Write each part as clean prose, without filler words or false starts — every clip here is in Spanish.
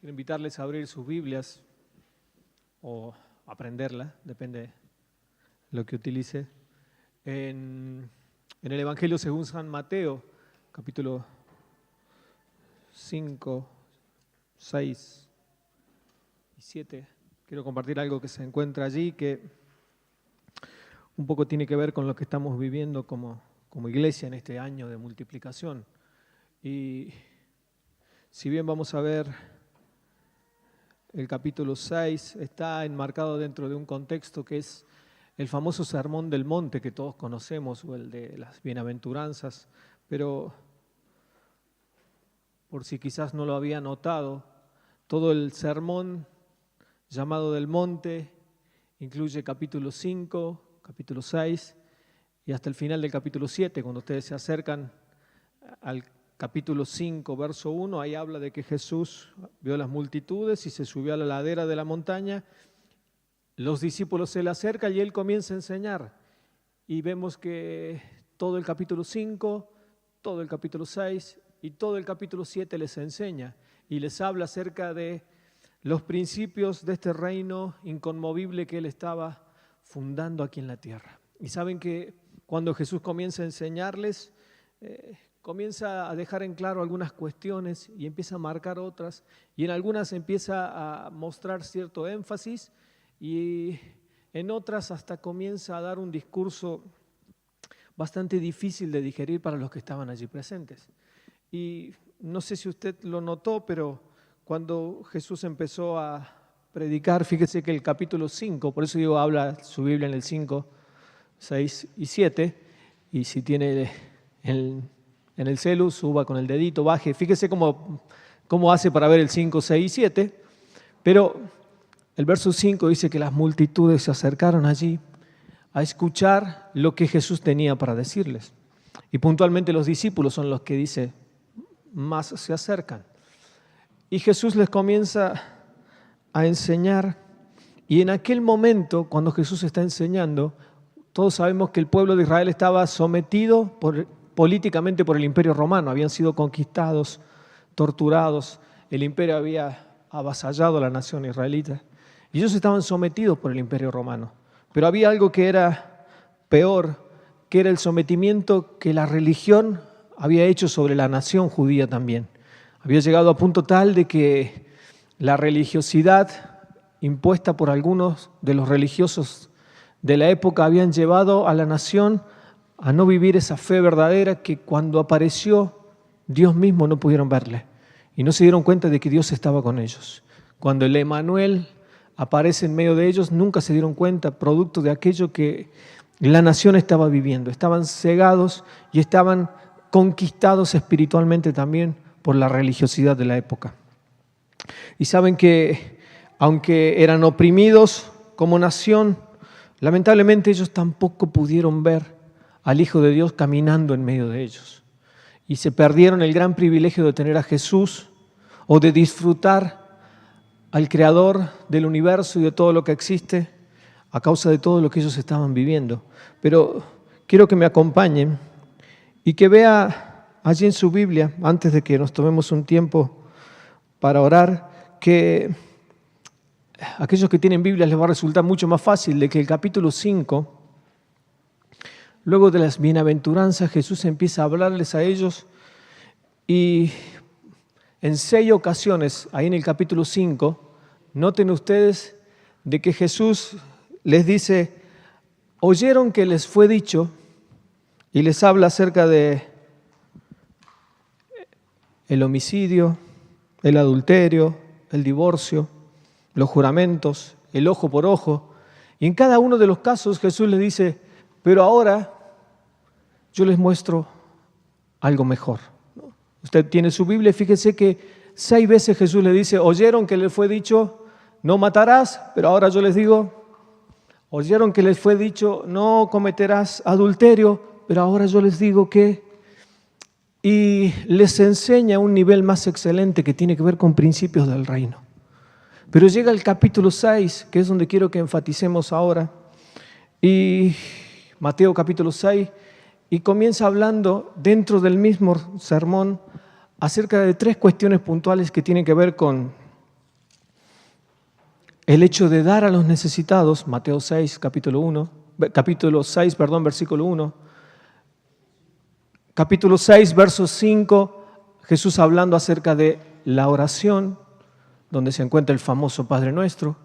Quiero invitarles a abrir sus Biblias o aprenderla, depende de lo que utilice, en el Evangelio según San Mateo, capítulo 5, 6 y 7. Quiero compartir algo que se encuentra allí que un poco tiene que ver con lo que estamos viviendo como iglesia en este año de multiplicación. Y si bien vamos a ver el capítulo 6, está enmarcado dentro de un contexto que es el famoso Sermón del Monte que todos conocemos, o el de las bienaventuranzas, pero por si quizás no lo había notado, todo el sermón llamado del monte incluye capítulo 5, capítulo 6 y hasta el final del capítulo 7. Cuando ustedes se acercan al capítulo 5, verso 1, ahí habla de que Jesús vio las multitudes y se subió a la ladera de la montaña. Los discípulos se le acercan y él comienza a enseñar. Y vemos que todo el capítulo 5, todo el capítulo 6 y todo el capítulo 7 les enseña y les habla acerca de los principios de este reino inconmovible que él estaba fundando aquí en la tierra. Y saben que cuando Jesús comienza a enseñarles, comienza a dejar en claro algunas cuestiones y empieza a marcar otras, y en algunas empieza a mostrar cierto énfasis y en otras hasta comienza a dar un discurso bastante difícil de digerir para los que estaban allí presentes. Y no sé si usted lo notó, pero cuando Jesús empezó a predicar, fíjese que el capítulo 5, por eso digo, habla su Biblia en el 5, 6 y 7, y si tiene en el celu, suba con el dedito, baje, fíjese cómo hace para ver el 5, 6 y 7, pero el verso 5 dice que las multitudes se acercaron allí a escuchar lo que Jesús tenía para decirles. Y puntualmente los discípulos son los que dice, más se acercan. Y Jesús les comienza a enseñar, y en aquel momento, cuando Jesús está enseñando, todos sabemos que el pueblo de Israel estaba sometido políticamente por el Imperio Romano, habían sido conquistados, torturados, el imperio había avasallado a la nación israelita, y ellos estaban sometidos por el Imperio Romano. Pero había algo que era peor, que era el sometimiento que la religión había hecho sobre la nación judía también. Había llegado a punto tal de que la religiosidad impuesta por algunos de los religiosos de la época habían llevado a la nación a no vivir esa fe verdadera que cuando apareció Dios mismo no pudieron verle y no se dieron cuenta de que Dios estaba con ellos. Cuando el Emanuel aparece en medio de ellos, nunca se dieron cuenta, producto de aquello que la nación estaba viviendo. Estaban cegados y estaban conquistados espiritualmente también por la religiosidad de la época. Y saben que aunque eran oprimidos como nación, lamentablemente ellos tampoco pudieron ver al Hijo de Dios caminando en medio de ellos. Y se perdieron el gran privilegio de tener a Jesús o de disfrutar al Creador del universo y de todo lo que existe a causa de todo lo que ellos estaban viviendo. Pero quiero que me acompañen y que vea allí en su Biblia, antes de que nos tomemos un tiempo para orar, que a aquellos que tienen Biblia les va a resultar mucho más fácil de que el capítulo 5, luego de las bienaventuranzas, Jesús empieza a hablarles a ellos y en 6 ocasiones, ahí en el capítulo 5, noten ustedes de que Jesús les dice, oyeron que les fue dicho, y les habla acerca de el homicidio, el adulterio, el divorcio, los juramentos, el ojo por ojo. Y en cada uno de los casos Jesús les dice, pero ahora yo les muestro algo mejor. Usted tiene su Biblia, fíjese que 6 veces Jesús le dice, oyeron que les fue dicho, no matarás, pero ahora yo les digo, oyeron que les fue dicho, no cometerás adulterio, pero ahora yo les digo que, y les enseña un nivel más excelente que tiene que ver con principios del reino. Pero llega el capítulo 6, que es donde quiero que enfaticemos ahora, y Mateo capítulo 6, y comienza hablando dentro del mismo sermón acerca de 3 cuestiones puntuales que tienen que ver con el hecho de dar a los necesitados, Mateo 6, capítulo 6, versículo 1. Capítulo 6, verso 5, Jesús hablando acerca de la oración, donde se encuentra el famoso Padre Nuestro.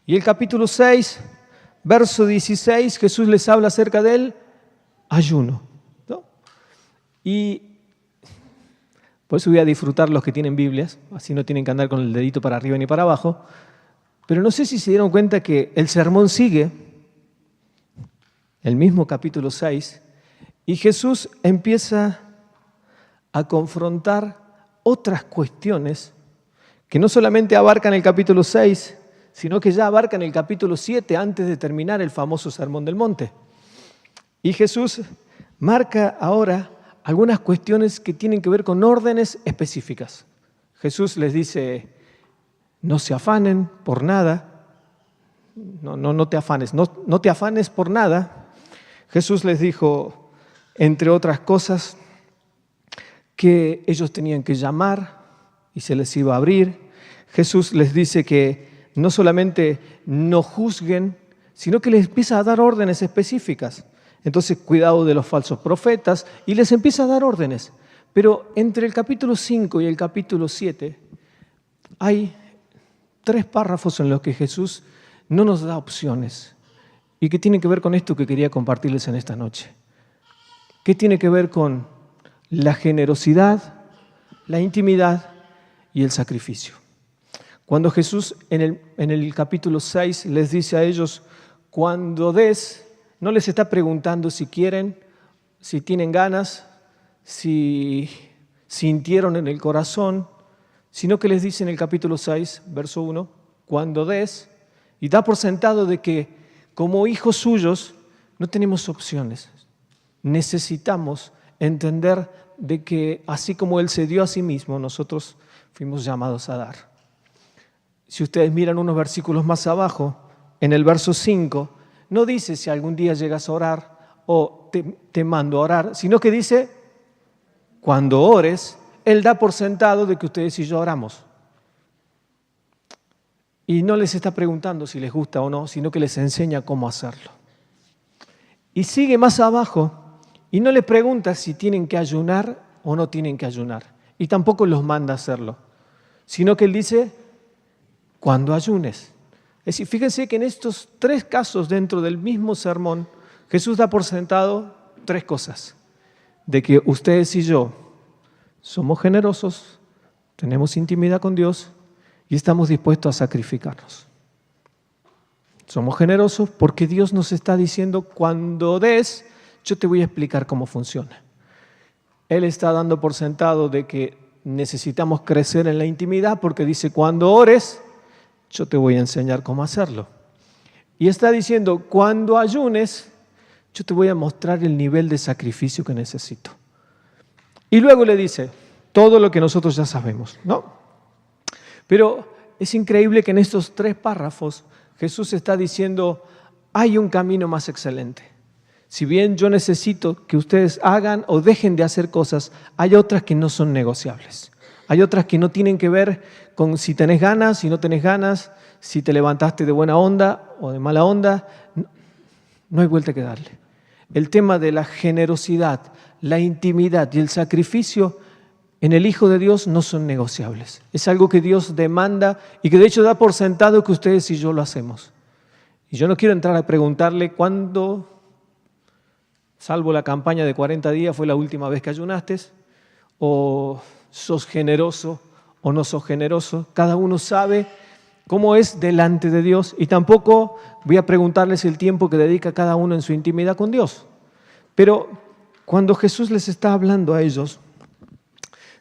Y el capítulo 6, verso 16, Jesús les habla acerca del ayuno, ¿no? Y por eso voy a disfrutar los que tienen Biblias, así no tienen que andar con el dedito para arriba ni para abajo. Pero no sé si se dieron cuenta que el sermón sigue, el mismo capítulo 6, y Jesús empieza a confrontar otras cuestiones que no solamente abarcan el capítulo 6, sino que ya abarcan el capítulo 7 antes de terminar el famoso Sermón del Monte. Y Jesús marca ahora algunas cuestiones que tienen que ver con órdenes específicas. Jesús les dice: no se afanen por nada, no te afanes, no te afanes por nada. Jesús les dijo, entre otras cosas, que ellos tenían que llamar y se les iba a abrir. Jesús les dice que no solamente no juzguen, sino que les empieza a dar órdenes específicas. Entonces, cuidado de los falsos profetas, y les empieza a dar órdenes. Pero entre el capítulo 5 y el capítulo 7 hay 3 párrafos en los que Jesús no nos da opciones y que tienen que ver con esto que quería compartirles en esta noche. ¿Qué tiene que ver con la generosidad, la intimidad y el sacrificio? Cuando Jesús en el capítulo 6 les dice a ellos, cuando des, no les está preguntando si quieren, si tienen ganas, si sintieron en el corazón, sino que les dice en el capítulo 6, verso 1, cuando des, y da por sentado de que como hijos suyos no tenemos opciones. Necesitamos entender de que así como Él se dio a sí mismo, nosotros fuimos llamados a dar. Si ustedes miran unos versículos más abajo, en el verso 5, no dice si algún día llegas a orar o te mando a orar, sino que dice, cuando ores, Él da por sentado de que ustedes y yo oramos. Y no les está preguntando si les gusta o no, sino que les enseña cómo hacerlo. Y sigue más abajo y no les pregunta si tienen que ayunar o no tienen que ayunar. Y tampoco los manda a hacerlo, sino que Él dice, cuando ayunes. Es decir, fíjense que en estos 3 casos dentro del mismo sermón, Jesús da por sentado 3 cosas. De que ustedes y yo somos generosos, tenemos intimidad con Dios y estamos dispuestos a sacrificarnos. Somos generosos porque Dios nos está diciendo, cuando des, yo te voy a explicar cómo funciona. Él está dando por sentado de que necesitamos crecer en la intimidad porque dice, cuando ores, yo te voy a enseñar cómo hacerlo. Y está diciendo, cuando ayunes, yo te voy a mostrar el nivel de sacrificio que necesito. Y luego le dice, todo lo que nosotros ya sabemos, ¿no? Pero es increíble que en estos 3 párrafos Jesús está diciendo, hay un camino más excelente. Si bien yo necesito que ustedes hagan o dejen de hacer cosas, hay otras que no son negociables. Hay otras que no tienen que ver con si tenés ganas, si no tenés ganas, si te levantaste de buena onda o de mala onda. No hay vuelta que darle. El tema de la generosidad, la intimidad y el sacrificio en el Hijo de Dios no son negociables. Es algo que Dios demanda y que de hecho da por sentado que ustedes y yo lo hacemos. Y yo no quiero entrar a preguntarle cuándo, salvo la campaña de 40 días, fue la última vez que ayunaste, o sos generoso o no sos generoso. Cada uno sabe cómo es delante de Dios y tampoco voy a preguntarles el tiempo que dedica cada uno en su intimidad con Dios. Pero cuando Jesús les está hablando a ellos,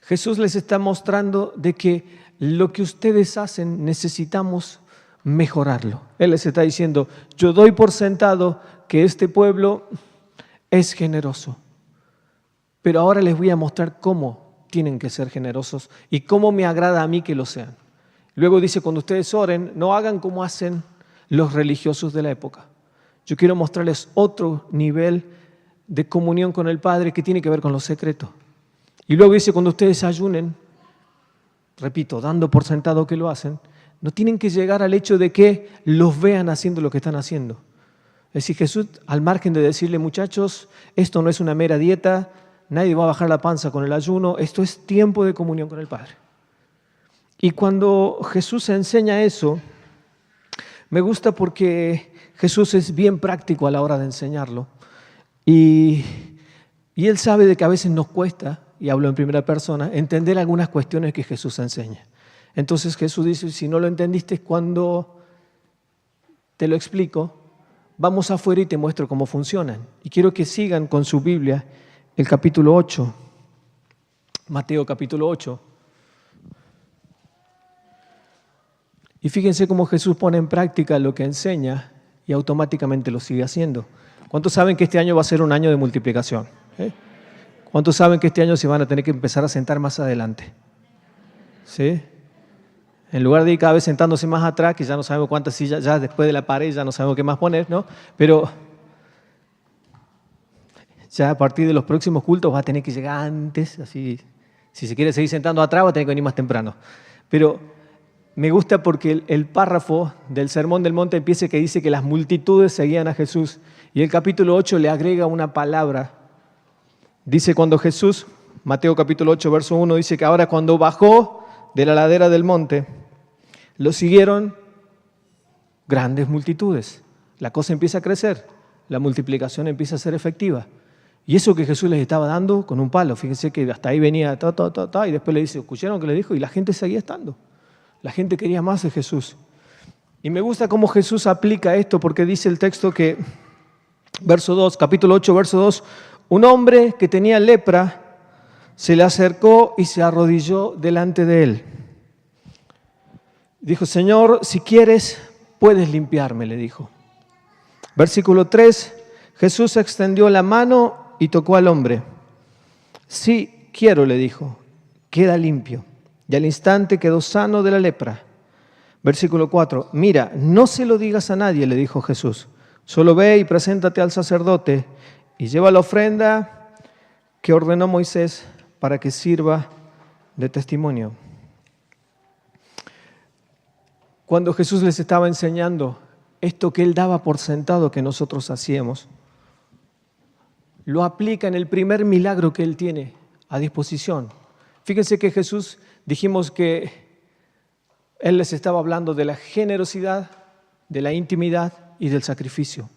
Jesús les está mostrando de que lo que ustedes hacen necesitamos mejorarlo. Él les está diciendo, yo doy por sentado que este pueblo es generoso, pero ahora les voy a mostrar cómo tienen que ser generosos y cómo me agrada a mí que lo sean. Luego dice, cuando ustedes oren, no hagan como hacen los religiosos de la época. Yo quiero mostrarles otro nivel de comunión con el Padre que tiene que ver con lo secreto. Y luego dice, cuando ustedes ayunen, repito, dando por sentado que lo hacen, No tienen que llegar al hecho de que los vean haciendo lo que están haciendo. Es decir, Jesús, al margen de decirle, muchachos, esto no es una mera dieta, nadie va a bajar la panza con el ayuno, esto es tiempo de comunión con el Padre. Y cuando Jesús enseña eso, me gusta porque Jesús es bien práctico a la hora de enseñarlo. Y Él sabe de que a veces nos cuesta, y hablo en primera persona, entender algunas cuestiones que Jesús enseña. Entonces Jesús dice, si no lo entendiste cuando te lo explico, vamos afuera y te muestro cómo funcionan. Y quiero que sigan con su Biblia el capítulo 8, Mateo capítulo 8. Y fíjense cómo Jesús pone en práctica lo que enseña y automáticamente lo sigue haciendo. ¿Cuántos saben que este año va a ser un año de multiplicación? ¿Cuántos saben que este año se van a tener que empezar a sentar más adelante? ¿Sí? En lugar de ir cada vez sentándose más atrás, que ya no sabemos cuántas sillas, ya después de la pared ya no sabemos qué más poner, ¿no? Pero ya a partir de los próximos cultos va a tener que llegar antes, así, si se quiere seguir sentando atrás va a tener que venir más temprano. Pero me gusta porque el párrafo del Sermón del Monte empieza que dice que las multitudes seguían a Jesús y el capítulo 8 le agrega una palabra. Dice cuando Jesús, Mateo capítulo 8, verso 1, dice que ahora cuando bajó de la ladera del monte, lo siguieron grandes multitudes. La cosa empieza a crecer, la multiplicación empieza a ser efectiva. Y eso que Jesús les estaba dando con un palo, fíjense que hasta ahí venía, y después le dice, ¿escucharon que le dijo? Y la gente seguía estando. La gente quería más de Jesús. Y me gusta cómo Jesús aplica esto, porque dice el texto que, verso 2, capítulo 8, verso 2, un hombre que tenía lepra se le acercó y se arrodilló delante de él. Dijo, Señor, si quieres, puedes limpiarme, le dijo. Versículo 3, Jesús extendió la mano y tocó al hombre. Sí, quiero, le dijo, queda limpio. Y al instante quedó sano de la lepra. Versículo 4, mira, no se lo digas a nadie, le dijo Jesús. Solo ve y preséntate al sacerdote y lleva la ofrenda que ordenó Moisés para que sirva de testimonio. Cuando Jesús les estaba enseñando esto que Él daba por sentado que nosotros hacíamos, lo aplica en el primer milagro que Él tiene a disposición. Fíjense que Jesús, dijimos que Él les estaba hablando de la generosidad, de la intimidad y del sacrificio.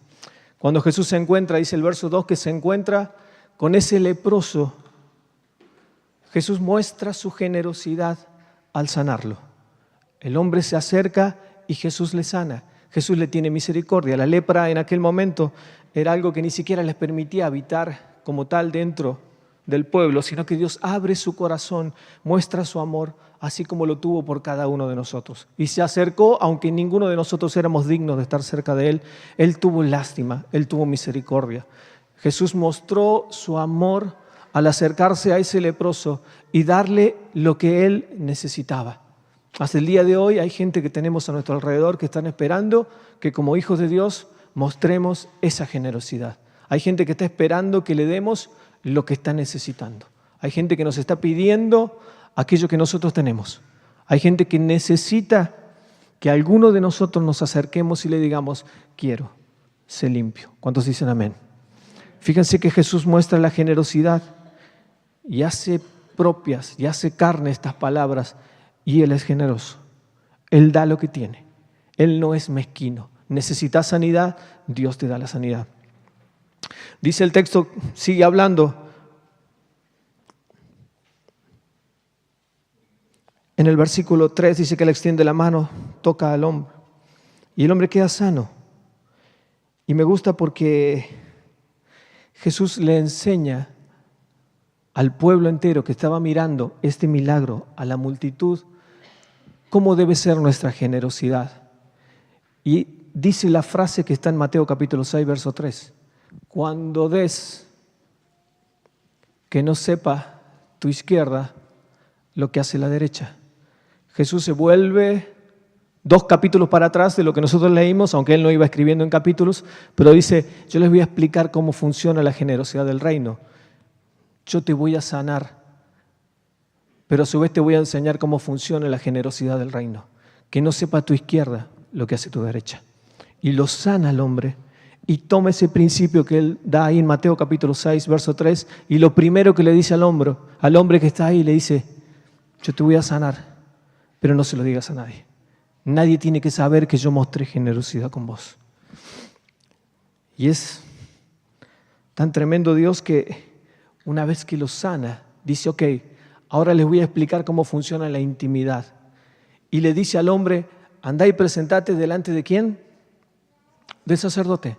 Cuando Jesús se encuentra, dice el verso 2, que se encuentra con ese leproso, Jesús muestra su generosidad al sanarlo. El hombre se acerca y Jesús le sana. Jesús le tiene misericordia. La lepra en aquel momento era algo que ni siquiera les permitía habitar como tal dentro del pueblo, sino que Dios abre su corazón, muestra su amor, así como lo tuvo por cada uno de nosotros. Y se acercó, aunque ninguno de nosotros éramos dignos de estar cerca de Él, Él tuvo lástima, Él tuvo misericordia. Jesús mostró su amor al acercarse a ese leproso y darle lo que él necesitaba. Hasta el día de hoy hay gente que tenemos a nuestro alrededor que están esperando que como hijos de Dios mostremos esa generosidad. Hay gente que está esperando que le demos lo que está necesitando. Hay gente que nos está pidiendo aquello que nosotros tenemos. Hay gente que necesita que alguno de nosotros nos acerquemos y le digamos, quiero, sé limpio. ¿Cuántos dicen amén? Fíjense que Jesús muestra la generosidad y hace propias y hace carne estas palabras, y Él es generoso. Él da lo que tiene. Él no es mezquino. Necesitas sanidad, Dios te da la sanidad. Dice el texto, sigue hablando. En el versículo 3 dice que Él extiende la mano, toca al hombre y el hombre queda sano. Y me gusta porque Jesús le enseña al pueblo entero que estaba mirando este milagro, a la multitud, cómo debe ser nuestra generosidad. Y dice la frase que está en Mateo capítulo 6, verso 3. Cuando des, que no sepa tu izquierda lo que hace la derecha. Jesús se vuelve 2 capítulos para atrás de lo que nosotros leímos, aunque Él no iba escribiendo en capítulos, pero dice, yo les voy a explicar cómo funciona la generosidad del reino. Yo te voy a sanar, pero a su vez te voy a enseñar cómo funciona la generosidad del reino. que no sepa tu izquierda lo que hace tu derecha. Y lo sana al hombre y toma ese principio que él da ahí en Mateo capítulo 6, verso 3, y lo primero que le dice al hombre que está ahí, le dice, yo te voy a sanar, pero no se lo digas a nadie. Nadie tiene que saber que yo mostré generosidad con vos. Y es tan tremendo Dios que una vez que lo sana, dice, ok, ahora les voy a explicar cómo funciona la intimidad. Y le dice al hombre, andá y presentate delante de ¿quién? Del sacerdote.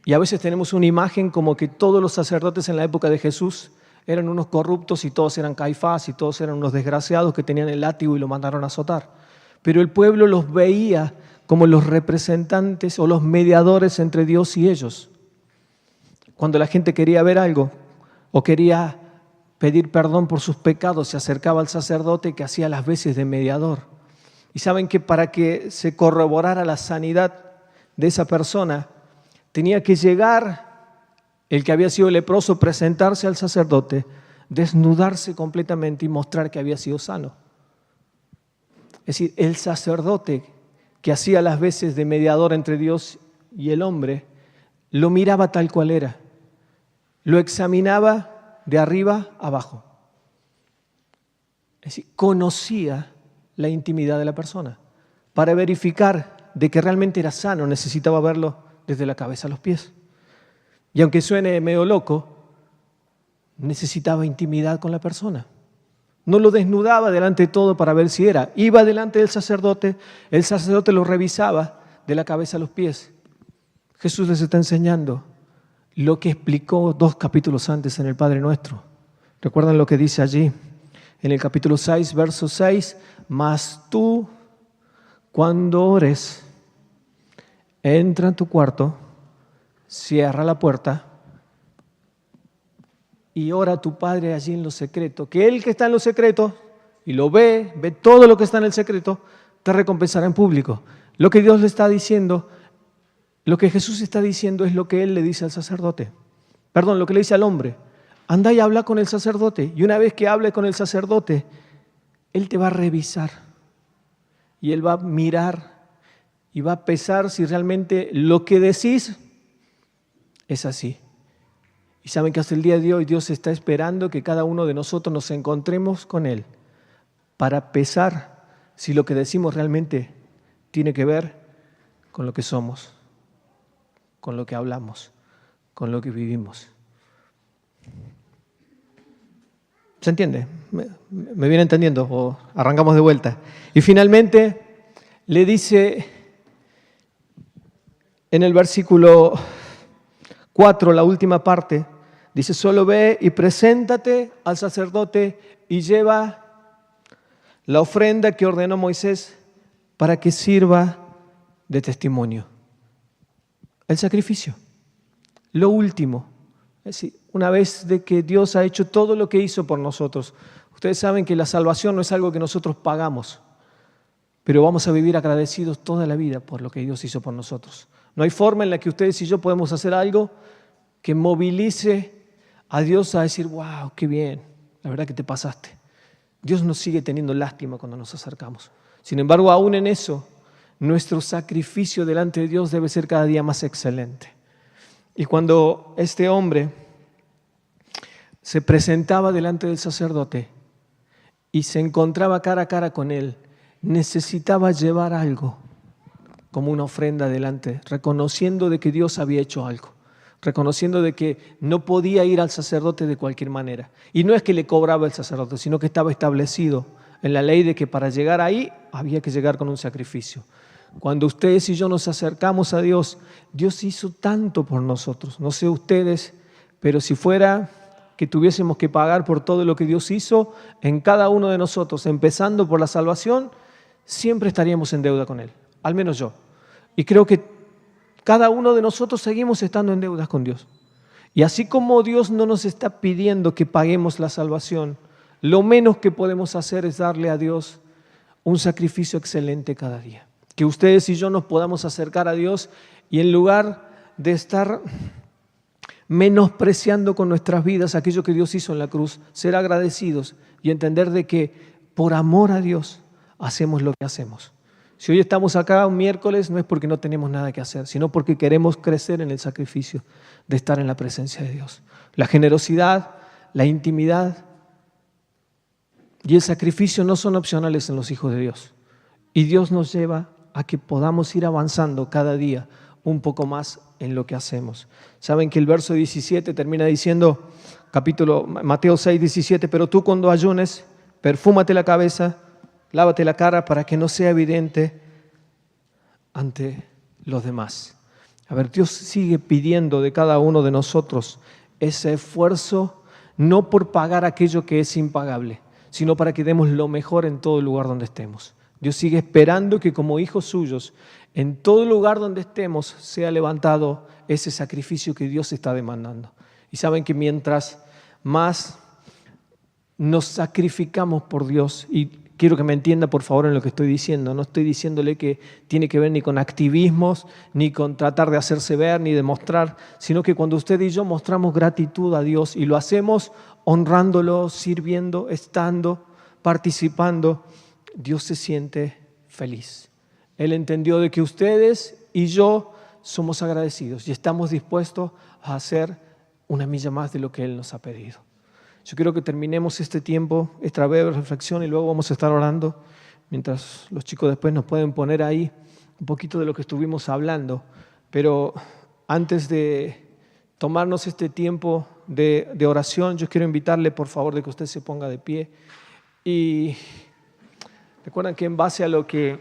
Y a veces tenemos una imagen como que todos los sacerdotes en la época de Jesús eran unos corruptos y todos eran Caifás y todos eran unos desgraciados que tenían el látigo y lo mandaron a azotar. Pero el pueblo los veía como los representantes o los mediadores entre Dios y ellos. Cuando la gente quería ver algo o quería pedir perdón por sus pecados, se acercaba al sacerdote que hacía las veces de mediador. Y saben que para que se corroborara la sanidad de esa persona, tenía que llegar el que había sido leproso, presentarse al sacerdote, desnudarse completamente y mostrar que había sido sano. Es decir, el sacerdote que hacía las veces de mediador entre Dios y el hombre, lo miraba tal cual era, lo examinaba de arriba a abajo. Es decir, conocía la intimidad de la persona. Para verificar de que realmente era sano, necesitaba verlo desde la cabeza a los pies. Y aunque suene medio loco, necesitaba intimidad con la persona. No lo desnudaba delante de todo para ver si era. Iba delante del sacerdote, el sacerdote lo revisaba de la cabeza a los pies. Jesús les está enseñando lo que explicó 2 capítulos antes en el Padre Nuestro. ¿Recuerdan lo que dice allí? En el capítulo 6, verso 6, mas tú, cuando ores, entra en tu cuarto, cierra la puerta y ora a tu Padre allí en lo secreto, que Él que está en lo secreto y lo ve todo lo que está en el secreto, te recompensará en público. Lo que Dios le está diciendo, lo que Jesús está diciendo es lo que Él le dice al sacerdote. Perdón, lo que le dice al hombre. Anda y habla con el sacerdote. Y una vez que hable con el sacerdote, Él te va a revisar. Y Él va a mirar y va a pesar si realmente lo que decís es así. Y saben que hasta el día de hoy Dios está esperando que cada uno de nosotros nos encontremos con Él para pesar si lo que decimos realmente tiene que ver con lo que somos, con lo que hablamos, con lo que vivimos. ¿Se entiende? ¿Me viene entendiendo? ¿O arrancamos de vuelta? Y finalmente le dice en el versículo 4, la última parte, dice, solo ve y preséntate al sacerdote y lleva la ofrenda que ordenó Moisés para que sirva de testimonio. El sacrificio, lo último. Es decir, una vez de que Dios ha hecho todo lo que hizo por nosotros, ustedes saben que la salvación no es algo que nosotros pagamos, pero vamos a vivir agradecidos toda la vida por lo que Dios hizo por nosotros. No hay forma en la que ustedes y yo podemos hacer algo que movilice a Dios a decir, wow, qué bien, la verdad que te pasaste. Dios nos sigue teniendo lástima cuando nos acercamos. Sin embargo, aún en eso, nuestro sacrificio delante de Dios debe ser cada día más excelente. Y cuando este hombre se presentaba delante del sacerdote y se encontraba cara a cara con él, necesitaba llevar algo como una ofrenda delante, reconociendo de que Dios había hecho algo, reconociendo de que no podía ir al sacerdote de cualquier manera. Y no es que le cobraba el sacerdote, sino que estaba establecido en la ley de que para llegar ahí había que llegar con un sacrificio. Cuando ustedes y yo nos acercamos a Dios, Dios hizo tanto por nosotros. No sé ustedes, pero si fuera que tuviésemos que pagar por todo lo que Dios hizo en cada uno de nosotros, empezando por la salvación, siempre estaríamos en deuda con Él, al menos yo. Y creo que cada uno de nosotros seguimos estando en deudas con Dios. Y así como Dios no nos está pidiendo que paguemos la salvación, lo menos que podemos hacer es darle a Dios un sacrificio excelente cada día. Que ustedes y yo nos podamos acercar a Dios y en lugar de estar menospreciando con nuestras vidas aquello que Dios hizo en la cruz, ser agradecidos y entender de que por amor a Dios hacemos lo que hacemos. Si hoy estamos acá un miércoles no es porque no tenemos nada que hacer, sino porque queremos crecer en el sacrificio de estar en la presencia de Dios. La generosidad, la intimidad y el sacrificio no son opcionales en los hijos de Dios. Y Dios nos lleva a que podamos ir avanzando cada día un poco más en lo que hacemos. Saben que el verso 17 termina diciendo, Mateo 6, 17, pero tú cuando ayunes, perfúmate la cabeza, lávate la cara para que no sea evidente ante los demás. A ver, Dios sigue pidiendo de cada uno de nosotros ese esfuerzo, no por pagar aquello que es impagable, sino para que demos lo mejor en todo lugar donde estemos. Dios sigue esperando que como hijos suyos, en todo lugar donde estemos, sea levantado ese sacrificio que Dios está demandando. Y saben que mientras más nos sacrificamos por Dios, y quiero que me entienda por favor en lo que estoy diciendo, no estoy diciéndole que tiene que ver ni con activismos, ni con tratar de hacerse ver, ni de mostrar, sino que cuando usted y yo mostramos gratitud a Dios y lo hacemos honrándolo, sirviendo, estando, participando, Dios se siente feliz. Él entendió de que ustedes y yo somos agradecidos y estamos dispuestos a hacer una milla más de lo que Él nos ha pedido. Yo quiero que terminemos este tiempo, esta breve reflexión, y luego vamos a estar orando, mientras los chicos después nos pueden poner ahí un poquito de lo que estuvimos hablando. Pero antes de tomarnos este tiempo de oración, yo quiero invitarle, por favor, de que usted se ponga de pie. Y recuerdan que en base a lo que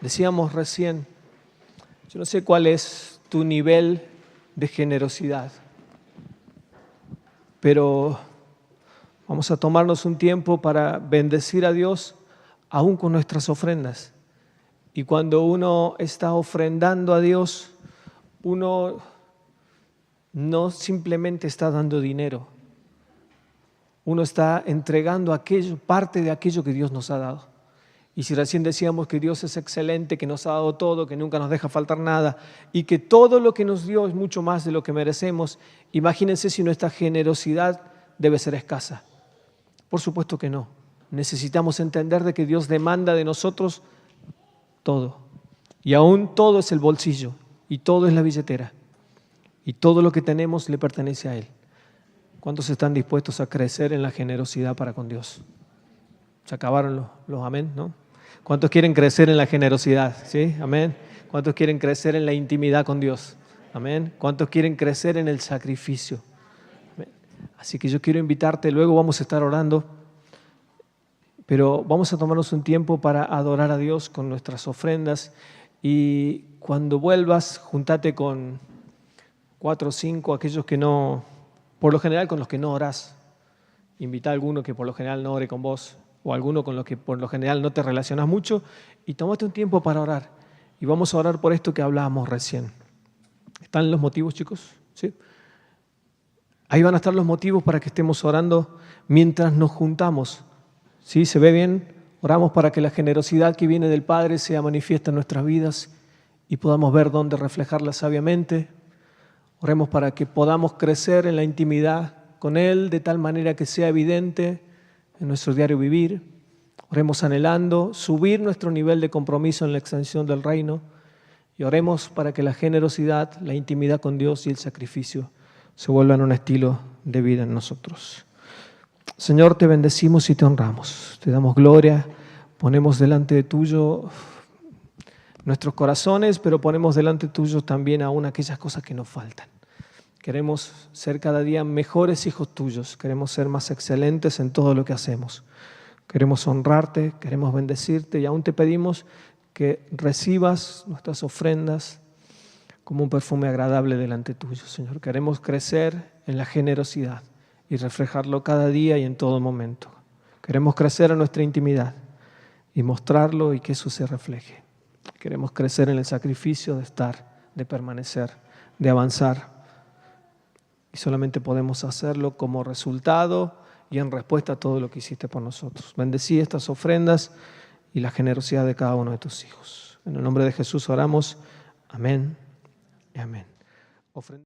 decíamos recién, yo no sé cuál es tu nivel de generosidad, pero vamos a tomarnos un tiempo para bendecir a Dios aún con nuestras ofrendas. Y cuando uno está ofrendando a Dios, uno no simplemente está dando dinero, uno está entregando parte de aquello que Dios nos ha dado. Y si recién decíamos que Dios es excelente, que nos ha dado todo, que nunca nos deja faltar nada y que todo lo que nos dio es mucho más de lo que merecemos, imagínense si nuestra generosidad debe ser escasa. Por supuesto que no. Necesitamos entender de que Dios demanda de nosotros todo. Y aún todo es el bolsillo y todo es la billetera. Y todo lo que tenemos le pertenece a Él. ¿Cuántos están dispuestos a crecer en la generosidad para con Dios? Se acabaron los amén, ¿no? ¿Cuántos quieren crecer en la generosidad? ¿Sí? Amén. ¿Cuántos quieren crecer en la intimidad con Dios? Amén. ¿Cuántos quieren crecer en el sacrificio? Amén. Así que yo quiero invitarte, luego vamos a estar orando, pero vamos a tomarnos un tiempo para adorar a Dios con nuestras ofrendas, y cuando vuelvas, juntate con 4 o 5, aquellos que no, por lo general con los que no orás. Invita a alguno que por lo general no ore con vos, o alguno con los que por lo general no te relacionas mucho, y tómate un tiempo para orar. Y vamos a orar por esto que hablábamos recién. ¿Están los motivos, chicos? ¿Sí? Ahí van a estar los motivos para que estemos orando mientras nos juntamos. ¿Sí? ¿Se ve bien? Oramos para que la generosidad que viene del Padre sea manifiesta en nuestras vidas y podamos ver dónde reflejarla sabiamente. Oremos para que podamos crecer en la intimidad con Él de tal manera que sea evidente en nuestro diario vivir. Oremos anhelando subir nuestro nivel de compromiso en la extensión del reino, y oremos para que la generosidad, la intimidad con Dios y el sacrificio se vuelvan un estilo de vida en nosotros. Señor, te bendecimos y te honramos, te damos gloria, ponemos delante de tuyo nuestros corazones, pero ponemos delante tuyo también aún aquellas cosas que nos faltan. Queremos ser cada día mejores hijos tuyos, queremos ser más excelentes en todo lo que hacemos. Queremos honrarte, queremos bendecirte, y aún te pedimos que recibas nuestras ofrendas como un perfume agradable delante tuyo, Señor. Queremos crecer en la generosidad y reflejarlo cada día y en todo momento. Queremos crecer en nuestra intimidad y mostrarlo y que eso se refleje. Queremos crecer en el sacrificio de estar, de permanecer, de avanzar. Y solamente podemos hacerlo como resultado y en respuesta a todo lo que hiciste por nosotros. Bendecí estas ofrendas y la generosidad de cada uno de tus hijos. En el nombre de Jesús oramos. Amén y amén.